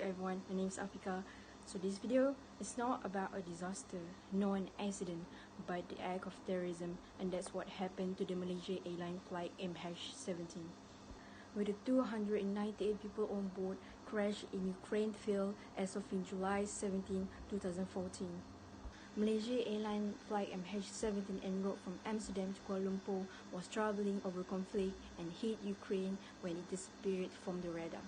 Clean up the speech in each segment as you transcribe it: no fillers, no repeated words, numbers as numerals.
everyone, my name is Afika. So this video is not about a disaster, nor an accident, but the act of terrorism, and that's what happened to the Malaysia Airline flight MH17. With the 298 people on board crashed in Ukraine field as of in July 17, 2014. Malaysia Airline flight MH17 en route from Amsterdam to Kuala Lumpur was travelling over conflict and hit Ukraine when it disappeared from the radar.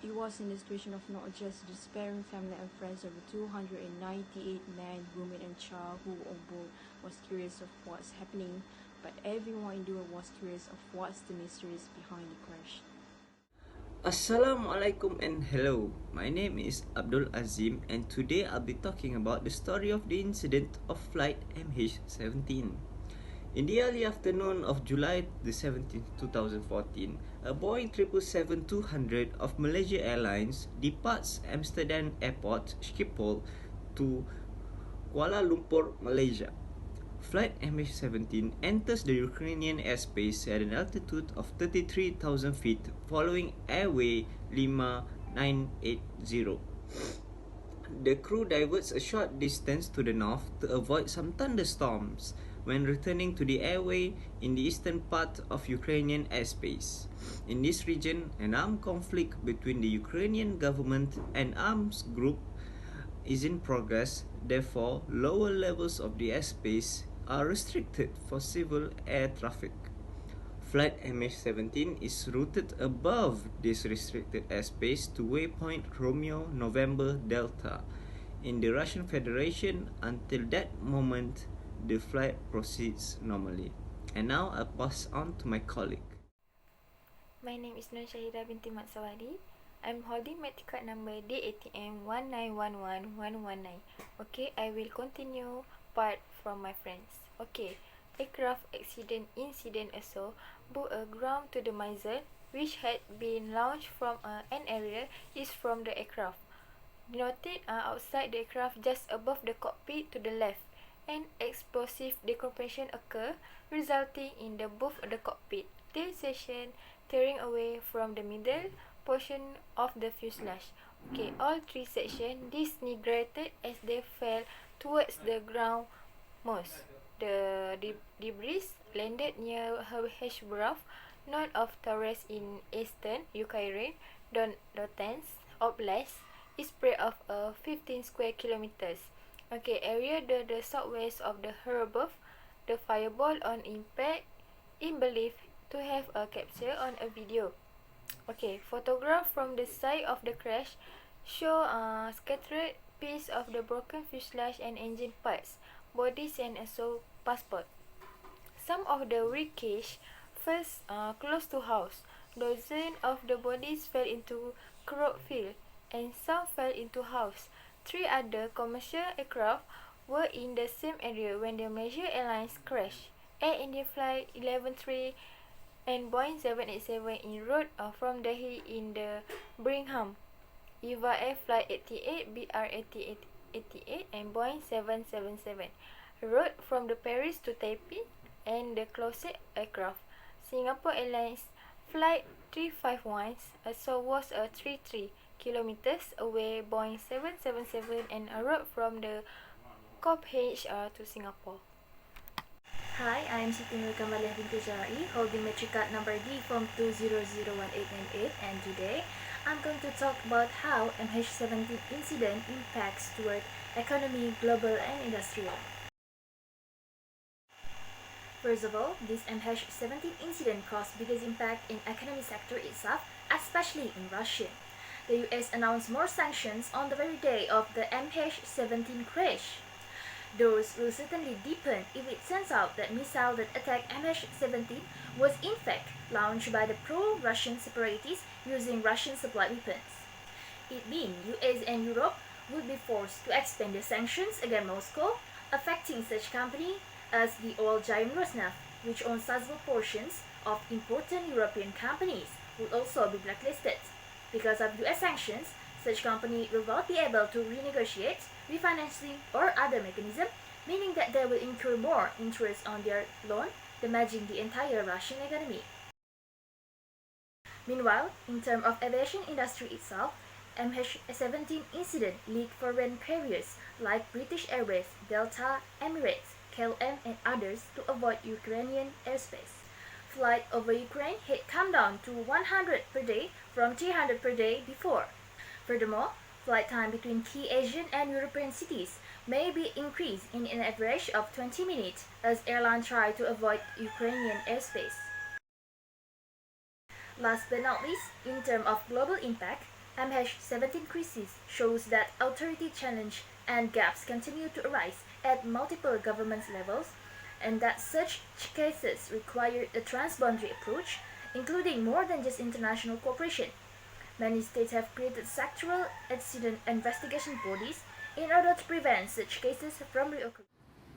It was in the situation of not just despairing family and friends of the 298 men, women and child who were on board was curious of what's happening, but everyone in the world was curious of what's the mysteries behind the crash. Assalamualaikum and hello, my name is Abdul Azim and today I'll be talking about the story of the incident of flight MH17. In the early afternoon of July the 17th, 2014, a Boeing 777-200 of Malaysia Airlines departs Amsterdam Airport Schiphol to Kuala Lumpur, Malaysia. Flight MH17 enters the Ukrainian airspace at an altitude of 33,000 feet following Airway Lima 980. The crew diverts a short distance to the north to avoid some thunderstorms when returning to the airway in the eastern part of Ukrainian airspace. In this region, an armed conflict between the Ukrainian government and arms group is in progress, therefore lower levels of the airspace are restricted for civil air traffic. Flight MH17 is routed above this restricted airspace to waypoint Romeo November Delta in the Russian Federation. Until that moment, the flight proceeds normally. And now I pass on to my colleague. My name is Nur Syahida binti Mat Sawadi. I'm holding my ticket number DATM 1911119. Okay, I will continue part from my friends. Okay, aircraft accident incident also booked a ground to the missile which had been launched from an area is from the aircraft. Noted outside the aircraft just above the cockpit to the left, an explosive decompression occurred resulting in the both of the cockpit tail section tearing away from the middle portion of the fuselage. Okay, all three sections disintegrated as they fell towards the ground most. The debris landed near Heshbrough, north of Torres in eastern Ukraine, Donetsk Oblast, is spread of 15 square kilometers. Okay, area the southwest of the Kharkov. The fireball on impact is believed to have a capture on a video. Okay, photograph from the side of the crash show scattered piece of the broken fuselage and engine parts, bodies and also passport. Some of the wreckage fell close to house. Dozens of the bodies fell into crop field and some fell into house. 3 other commercial aircraft were in the same area when the Malaysia Airlines crashed. Air India Flight 113 and Boeing 787 en route from Delhi in the Birmingham. EVA Air Flight 88, BR 88 and Boeing 777 route from the Paris to Taipei and the closest aircraft. Singapore Airlines Flight 351 also was 33 kilometers away Boeing 777 and a route from the Copenhagen to Singapore. Hi, I am Siti Nur Kamaliah binti Jarai, holding metric card number D from 2001898, and today I'm going to talk about how MH17 incident impacts toward economy, global and industrial. First of all, this MH17 incident caused biggest impact in economic sector itself, especially in Russia. The US announced more sanctions on the very day of the MH17 crash. Those will certainly deepen if it turns out that missile that attacked MH17 was in fact launched by the pro-Russian separatists using Russian supplied weapons. It means US and Europe would be forced to expand their sanctions against Moscow, affecting such companies as the oil giant Rosneft, which owns sizable portions of important European companies, would also be blacklisted. Because of US sanctions, such companies will not be able to renegotiate, refinancing or other mechanism, meaning that they will incur more interest on their loan, damaging the entire Russian economy. Meanwhile, in terms of aviation industry itself, MH17 incident led foreign carriers like British Airways, Delta, Emirates, KLM and others to avoid Ukrainian airspace. Flight over Ukraine had come down to 100 per day from 300 per day before. Furthermore, flight time between key Asian and European cities may be increased in an average of 20 minutes as airlines try to avoid Ukrainian airspace. Last but not least, in terms of global impact, MH17 crisis shows that authority challenge and gaps continue to arise at multiple government levels, and that such cases require a transboundary approach, including more than just international cooperation. Many states have created sectoral accident investigation bodies in order to prevent such cases from reoccurring.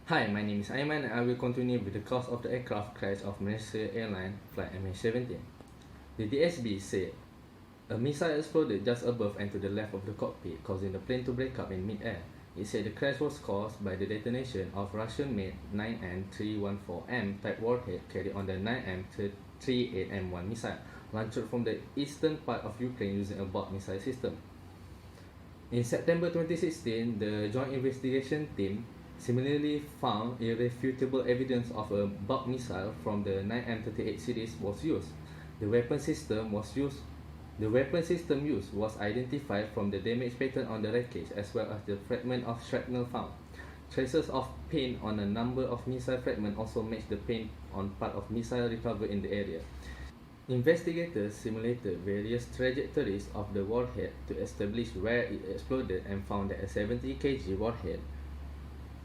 Hi, my name is Aiman and I will continue with the cause of the aircraft crash of Malaysia Airlines Flight MH17. The DSB said a missile exploded just above and to the left of the cockpit, causing the plane to break up in mid-air. It said the crash was caused by the detonation of Russian-made 9M314M type warhead carried on the 9M38M1 missile, launched from the eastern part of Ukraine using a BALC missile system. In September 2016, the Joint Investigation Team similarly found irrefutable evidence of a BALC missile from the 9M38 series was used. The weapon system used was identified from the damage pattern on the wreckage as well as the fragment of shrapnel found. Traces of paint on a number of missile fragments also match the paint on part of missile recovered in the area. Investigators simulated various trajectories of the warhead to establish where it exploded and found that a 70 kg warhead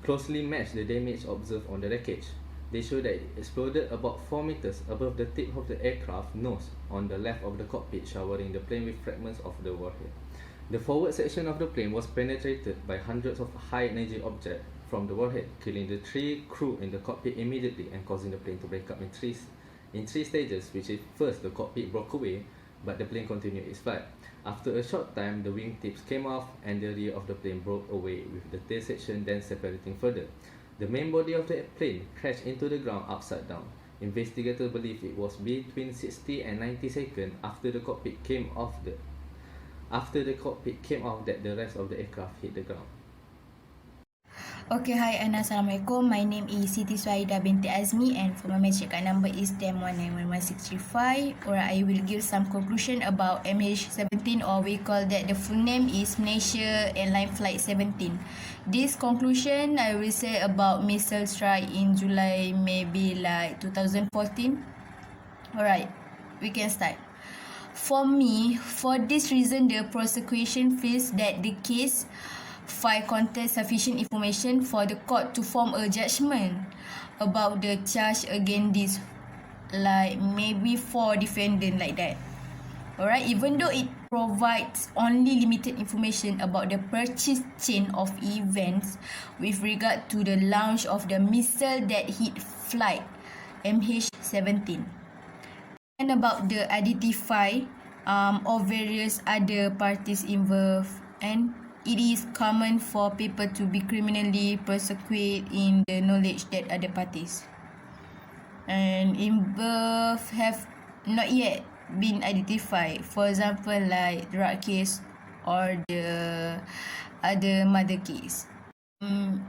closely matched the damage observed on the wreckage. They showed that it exploded about 4 meters above the tip of the aircraft nose on the left of the cockpit, showering the plane with fragments of the warhead. The forward section of the plane was penetrated by hundreds of high-energy objects from the warhead, killing the 3 crew in the cockpit immediately and causing the plane to break up in three stages, which is first the cockpit broke away, but the plane continued its flight. After a short time, the wing tips came off and the rear of the plane broke away, with the tail section then separating further. The main body of the plane crashed into the ground upside down. Investigators believe it was between 60 and 90 seconds after the cockpit came off that the rest of the aircraft hit the ground. Okay, hi and Assalamualaikum. My name is Siti Suhaida binti Azmi and for my magic card number is DAM191165. Alright, I will give some conclusion about MH17, or we call that the full name is Malaysia Airlines Flight 17. This conclusion I will say about missile strike in July, maybe like 2014. Alright, we can start. For me, for this reason, the prosecution feels that the case file contains sufficient information for the court to form a judgment about the charge against this, like maybe 4 defendants like that. Alright, even though it provides only limited information about the purchase chain of events with regard to the launch of the missile that hit flight MH17 and about the identify of various other parties involved, and it is common for people to be criminally prosecuted in the knowledge that other parties and involved have not yet been identified. For example, like drug case or the other murder case.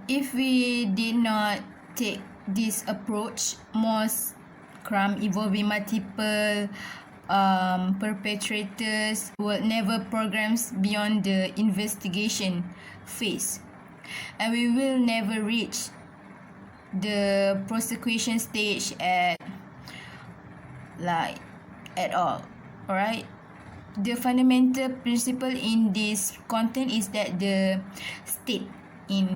If we did not take this approach, most crime involving multiple perpetrators will never progress beyond the investigation phase, and we will never reach the prosecution stage at all. Alright, the fundamental principle in this content is that the state in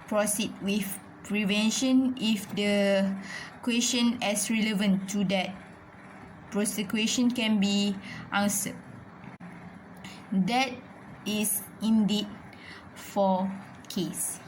proceed with prevention if the question as relevant to that prosecution can be answered. That is indeed for case.